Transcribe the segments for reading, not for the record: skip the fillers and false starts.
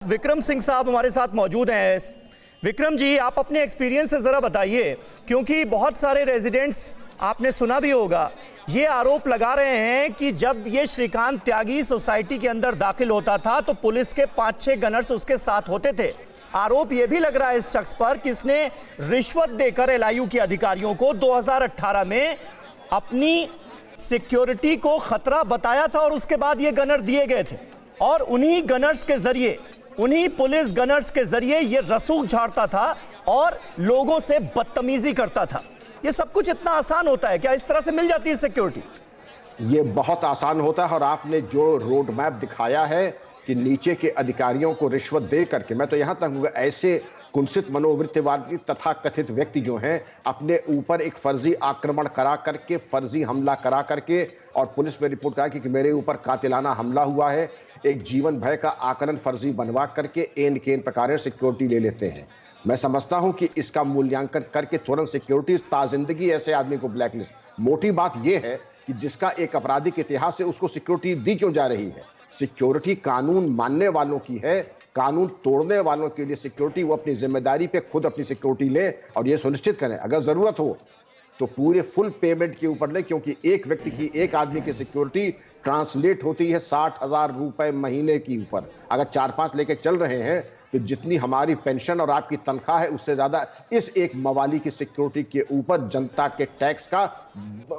विक्रम सिंह साहब हमारे साथ मौजूद हैं। विक्रम जी, आप अपने एक्सपीरियंस से ज़रा बताइए, क्योंकि बहुत सारे रेजिडेंट्स, आपने सुना भी होगा, ये आरोप लगा रहे हैं कि जब ये श्रीकांत त्यागी सोसाइटी के अंदर दाखिल होता था तो पुलिस के 5-6 गनर्स उसके साथ होते थे। आरोप ये भी लग रहा है इस शख्स पर कि इसने रिश्वत देकर एलआईयू के अधिकारियों को 2018 में अपनी सिक्योरिटी को खतरा बताया था और उसके बाद ये गनर दिए गए थे और उन्हीं गनर्स के जरिए, उन्हीं पुलिस गनर्स के जरिए ये रसूख झाड़ता था और लोगों से बदतमीजी करता था। ये सब कुछ इतना आसान होता है क्या? इस तरह से मिल जाती है सिक्योरिटी? ये बहुत आसान होता है और आपने जो रोड मैप दिखाया है कि नीचे के अधिकारियों को रिश्वत दे करके, मैं तो यहां तक कहूंगा ऐसे कुंसित मनोवृत्तिवादी तथा कथित व्यक्ति जो हैं अपने ऊपर एक फर्जी आक्रमण करा करके, फर्जी हमला करा करके और पुलिस में रिपोर्ट करा कि मेरे ऊपर कातिलाना हमला हुआ है, एक जीवन भय का आकलन फर्जी बनवा करके एन केन प्रकार सिक्योरिटी ले लेते हैं। मैं समझता हूं कि इसका मूल्यांकन करके तुरंत सिक्योरिटी ताजिंदगी ऐसे आदमी को ब्लैकलिस्ट। मोटी बात यह है कि जिसका एक आपराधिक इतिहास है उसको सिक्योरिटी दी क्यों जा रही है? सिक्योरिटी कानून मानने वालों की है, कानून तोड़ने वालों के लिए सिक्योरिटी वो अपनी जिम्मेदारी पे खुद अपनी सिक्योरिटी ले और ये सुनिश्चित करें अगर जरूरत हो तो पूरे फुल पेमेंट के ऊपर ले, क्योंकि एक व्यक्ति की, एक आदमी की सिक्योरिटी ट्रांसलेट होती है 60,000 रुपए महीने की ऊपर। अगर 4-5 लेके चल रहे हैं तो जितनी हमारी पेंशन और आपकी तनख्वाह है उससे ज्यादा इस एक मवाली की सिक्योरिटी के ऊपर जनता के टैक्स का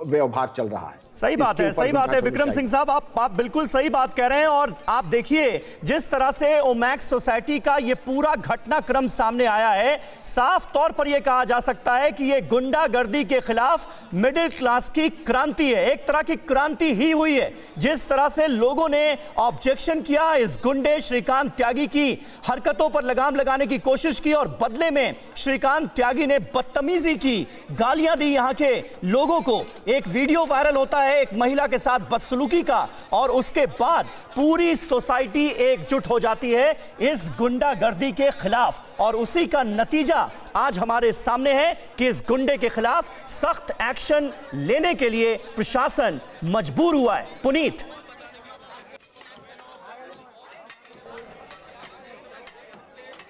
व्यवहार चल रहा है। सही बात है, सही बात है विक्रम सिंह साहब, आप बिल्कुल सही बात कह रहे हैं। और आप देखिए जिस तरह से ओमैक्स सोसाइटी का ये पूरा घटनाक्रम सामने आया है, साफ तौर पर यह कहा जा सकता है कि ये गुंडागर्दी के खिलाफ मिडिल क्लास की क्रांति है, एक तरह की क्रांति ही हुई है। जिस तरह से लोगों ने ऑब्जेक्शन किया, इस गुंडे श्रीकांत त्यागी की हरकतों पर लगाम लगाने की कोशिश की और बदले में श्रीकांत त्यागी ने बदतमीजी की, गालियां दी यहां के लोगों को। एक वीडियो वायरल होता है एक महिला के साथ बदसलूकी का और उसके बाद पूरी सोसाइटी एकजुट हो जाती है इस गुंडागर्दी के खिलाफ और उसी का नतीजा आज हमारे सामने है कि इस गुंडे के खिलाफ सख्त एक्शन लेने के लिए प्रशासन मजबूर हुआ है। पुनीत,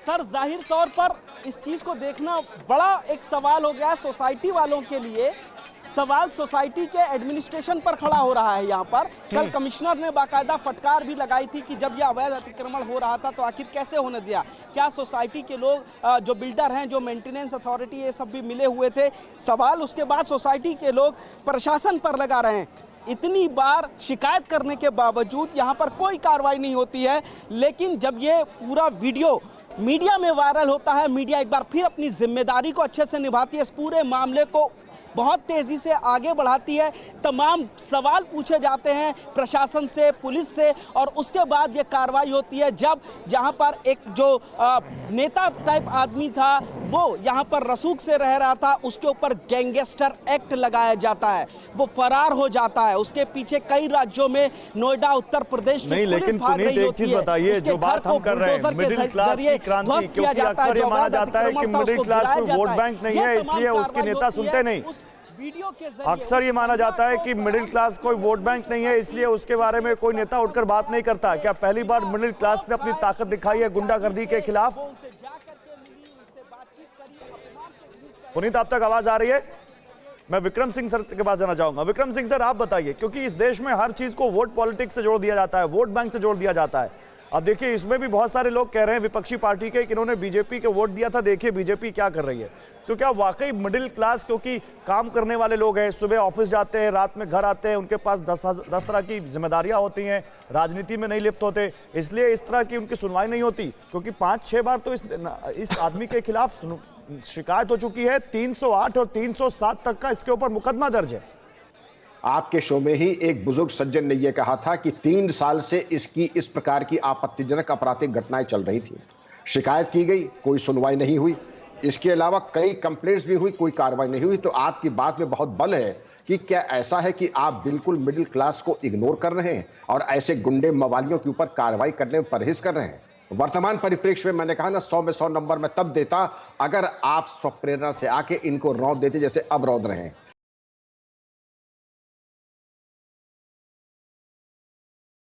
सर, जाहिर तौर पर इस चीज को देखना बड़ा एक सवाल हो गया है सोसाइटी वालों के लिए। सवाल सोसाइटी के एडमिनिस्ट्रेशन पर खड़ा हो रहा है। यहाँ पर कल कमिश्नर ने बाकायदा फटकार भी लगाई थी कि जब यह अवैध अतिक्रमण हो रहा था तो आखिर कैसे होने दिया, क्या सोसाइटी के लोग जो बिल्डर हैं, जो मेंटेनेंस अथॉरिटी, ये सब भी मिले हुए थे। सवाल उसके बाद सोसाइटी के लोग प्रशासन पर लगा रहे हैं। इतनी बार शिकायत करने के बावजूद यहाँ पर कोई कार्रवाई नहीं होती है, लेकिन जब ये पूरा वीडियो मीडिया में वायरल होता है, मीडिया एक बार फिर अपनी जिम्मेदारी को अच्छे से निभाती है, इस पूरे मामले को बहुत तेजी से आगे बढ़ाती है। तमाम सवाल पूछे जाते हैं प्रशासन से, पुलिस से और उसके बाद ये कार्रवाई होती है जब जहां पर एक जो नेता टाइप आदमी था वो यहां पर रसूख से रह रहा था, उसके ऊपर गैंगस्टर एक्ट लगाया जाता है, वो फरार हो जाता है। उसके पीछे कई राज्यों में, नोएडा, उत्तर प्रदेश की पुलिस भाग रही होती है। बताइए, जो बात हम कर रहे हैं मिडिल क्लास की क्रांति, क्योंकि अक्सर ये माना जाता है कि मिडिल क्लास कोई वोट बैंक नहीं है इसलिए उसके नेता सुनते नहीं। अक्सर ये माना जाता है कि मिडिल क्लास कोई वोट बैंक नहीं है इसलिए उसके बारे में कोई नेता उठकर बात नहीं करता। क्या पहली बार मिडिल क्लास ने अपनी ताकत दिखाई है गुंडागर्दी के खिलाफ? पुनीत, आप तक आवाज आ रही है? मैं विक्रम सिंह सर के पास जाना चाहूंगा। विक्रम सिंह सर, आप बताइए, क्योंकि इस देश में हर चीज को वोट पॉलिटिक्स से जोड़ दिया जाता है, वोट बैंक से जोड़ दिया जाता है। अब देखिए, इसमें भी बहुत सारे लोग कह रहे हैं विपक्षी पार्टी के कि इन्होंने बीजेपी को वोट दिया था, देखिए बीजेपी क्या कर रही है। तो क्या वाकई मिडिल क्लास, क्योंकि काम करने वाले लोग हैं, सुबह ऑफिस जाते हैं, रात में घर आते हैं, उनके पास 10 तरह की जिम्मेदारियां होती हैं, राजनीति में नहीं लिप्त होते, इसलिए इस तरह की उनकी सुनवाई नहीं होती? क्योंकि 5-6 बार तो इस आदमी के खिलाफ शिकायत हो चुकी है, 308 और 307 तक का इसके ऊपर मुकदमा दर्ज है। आपके शो में ही एक बुजुर्ग सज्जन ने यह कहा था कि 3 साल से इसकी इस प्रकार की आपत्तिजनक आपराधिक घटनाएं चल रही थी, शिकायत की गई, कोई सुनवाई नहीं हुई, इसके अलावा कई कंप्लेंट्स भी हुई, कोई कार्रवाई नहीं हुई। तो आपकी बात में बहुत बल है कि क्या ऐसा है कि आप बिल्कुल मिडिल क्लास को इग्नोर कर रहे हैं और ऐसे गुंडे मवालियों के ऊपर कार्रवाई करने में परहेज कर रहे हैं? वर्तमान परिप्रेक्ष्य में मैंने कहा ना, 100 में 100 नंबर मैं तब देता अगर आप स्वप्रेरणा से आके इनको रौंद देते जैसे अब रौंद रहे हैं।